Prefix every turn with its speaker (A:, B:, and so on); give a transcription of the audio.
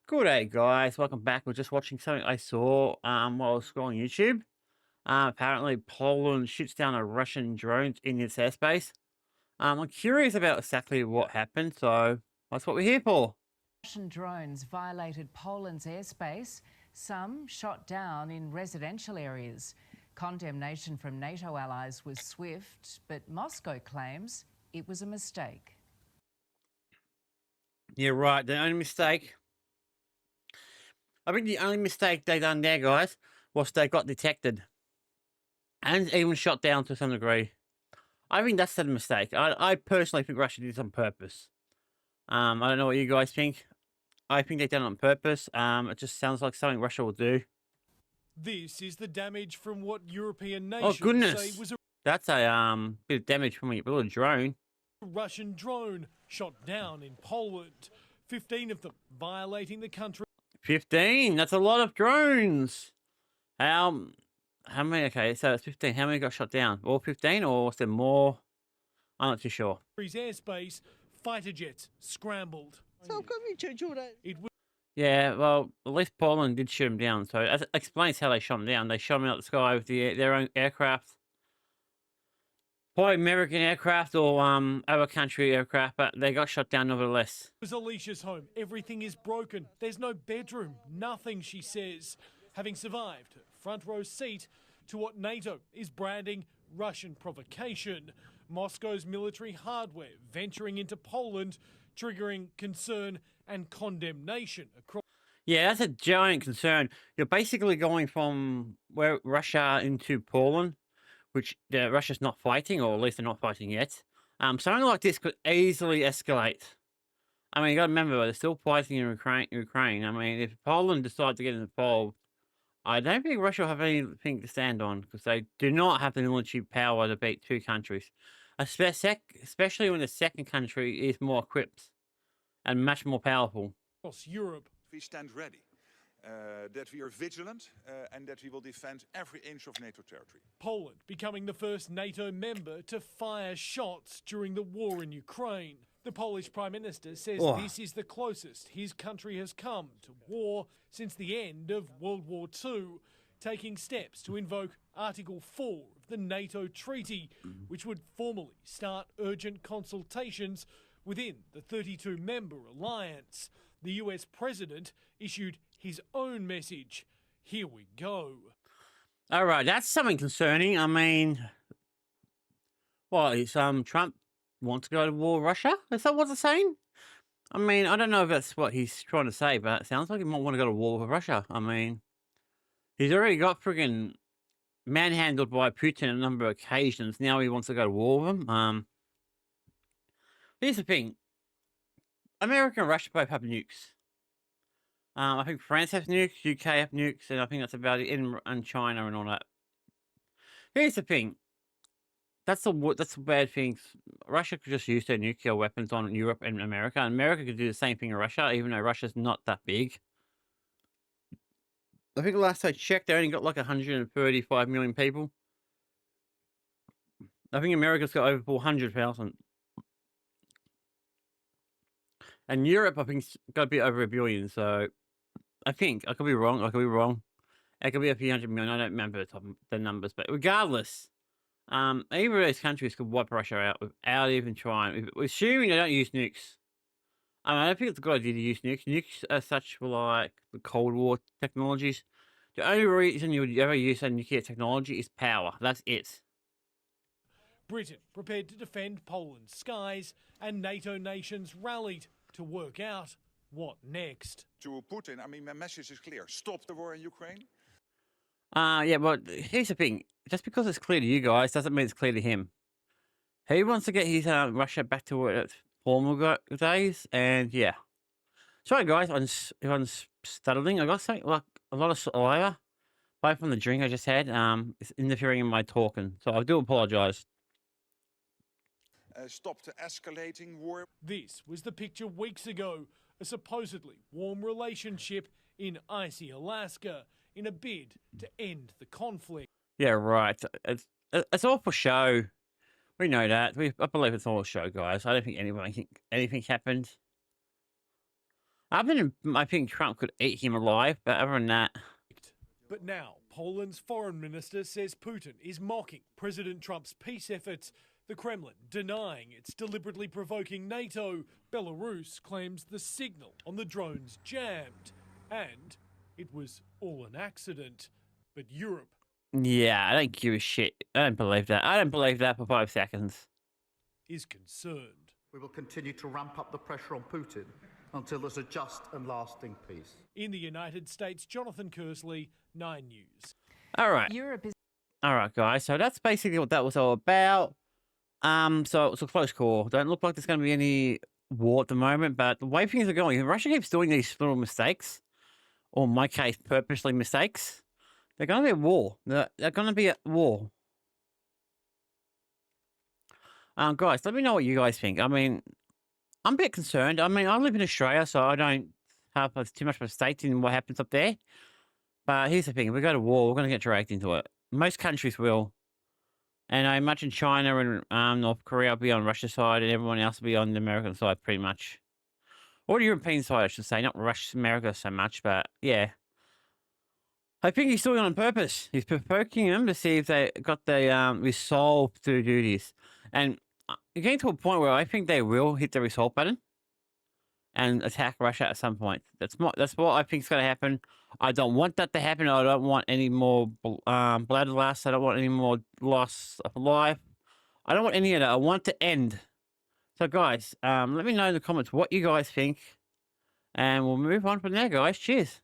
A: Good day, guys. Welcome back. We're just watching something I saw while I was scrolling YouTube. Apparently, Poland shoots down a Russian drone in its airspace. I'm curious about exactly what happened, so that's what we're here for.
B: Russian drones violated Poland's airspace, some shot down in residential areas. Condemnation from NATO allies was swift, but Moscow claims it was a mistake.
A: Yeah, right. I think the only mistake they done there, guys, was they got detected and even shot down to some degree. I think that's the mistake. I personally think Russia did this on purpose. I don't know what you guys think. I think they done it on purpose. It just sounds like something Russia will do.
C: This is the damage from what European
A: Oh
C: nations
A: goodness,
C: say was a
A: that's a bit of damage from a little drone.
C: Russian drone shot down in Poland. 15 of them violating the country.
A: 15. That's a lot of drones. How many? Okay, so it's 15. How many got shot down? All 15, or was there more? I'm not too sure.
C: Airspace, fighter jets scrambled. It was
A: Yeah, well, at least Poland did shoot them down, so that explains how they shot them down. They shot them out the sky with their own aircraft. Probably American aircraft or other country aircraft, but they got shot down nevertheless.
C: Alicia's home. Everything is broken. There's no bedroom. Nothing, she says. Having survived her front row seat to what NATO is branding Russian provocation. Moscow's military hardware venturing into Poland, triggering concern and condemnation across.
A: Yeah, that's a giant concern. You're basically going from where Russia into Poland, which Russia's not fighting, or at least they're not fighting yet. Something like this could easily escalate. I mean, you got to remember, they're still fighting in Ukraine. I mean, if Poland decide to get involved, I don't think Russia will have anything to stand on because they do not have the military power to beat two countries, especially when the second country is more equipped and much more powerful.
C: Across Europe.
D: We stand ready, that we are vigilant, and that we will defend every inch of NATO territory.
C: Poland becoming the first NATO member to fire shots during the war in Ukraine. The Polish Prime Minister says this is the closest his country has come to war since the end of World War II, taking steps to invoke Article 4 of the NATO treaty, which would formally start urgent consultations within the 32-member alliance. The US president issued his own message. Here we go.
A: All right, that's something concerning. I mean, well, is Trump want to go to war with Russia? Is that what it's saying? I mean, I don't know if that's what he's trying to say, but it sounds like he might want to go to war with Russia. I mean, he's already got friggin' manhandled by Putin on a number of occasions. Now he wants to go to war with him. Here's the thing. America and Russia both have nukes. I think France has nukes, UK have nukes, and I think that's about it, and China and all that. Here's the thing. That's the bad thing. Russia could just use their nuclear weapons on Europe and America. And America could do the same thing in Russia, even though Russia's not that big. I think the last I checked, they only got like 135 million people. I think America's got over 400,000. And Europe, I think, got to be over 1 billion. So I think, I could be wrong. It could be a few hundred million. I don't remember the numbers. But regardless, either of those countries could wipe Russia out without even trying. Assuming they don't use nukes. I don't think it's a good idea to use nukes. Nukes are such for like the Cold War technologies. The only reason you would ever use a nuclear technology is power. That's it.
C: Britain prepared to defend Poland's skies, and NATO nations rallied to work out what next.
D: To Putin, I mean, my message is clear. Stop the war in Ukraine.
A: Yeah, but here's the thing. Just because it's clear to you guys doesn't mean it's clear to him. He wants to get his Russia back to its former days, and yeah. Sorry, guys, I'm stuttering. I got something like a lot of saliva, both from the drink I just had. It's interfering in my talking, so I do apologise.
D: Stop the escalating war.
C: This was the picture weeks ago, a supposedly warm relationship in icy Alaska in a bid to end the conflict.
A: Yeah, right. It's all for show. We know that. I believe it's all a show, guys. I don't think anything happened. I think Trump could eat him alive, but other than that,
C: But now, Poland's foreign minister says Putin is mocking President Trump's peace efforts, the Kremlin denying it's deliberately provoking NATO. Belarus claims the signal on the drones jammed, and it was all an accident. But Europe
A: yeah, I don't give a shit. I don't believe that. I don't believe that for 5 seconds.
C: is concerned.
E: We will continue to ramp up the pressure on Putin until there's a just and lasting peace.
C: In the United States, Jonathan Kersley, 9 News.
A: All right.
B: Europe is
A: All right, guys. So that's basically what that was all about. So it's a close call. Don't look like there's going to be any war at the moment, but the way things are going, if Russia keeps doing these little mistakes, or in my case, purposely mistakes, they're going to be at war. They're going to be at war. Guys, let me know what you guys think. I mean, I'm a bit concerned. I mean, I live in Australia, so I don't have too much of a stake in what happens up there. But here's the thing. If we go to war, we're going to get dragged into it. Most countries will. And I imagine China and North Korea will be on Russia's side, and everyone else will be on the American side, pretty much. Or the European side, I should say. Not Russia, America so much, but yeah. I think he's doing it on purpose. He's provoking them to see if they got the resolve to do this. And you're getting to a point where I think they will hit the resolve button and attack Russia at some point. That's what I think is going to happen. I don't want that to happen. I don't want any more blood loss. I don't want any more loss of life. I don't want any of that. I want it to end. So, guys, let me know in the comments what you guys think. And we'll move on from there, guys. Cheers.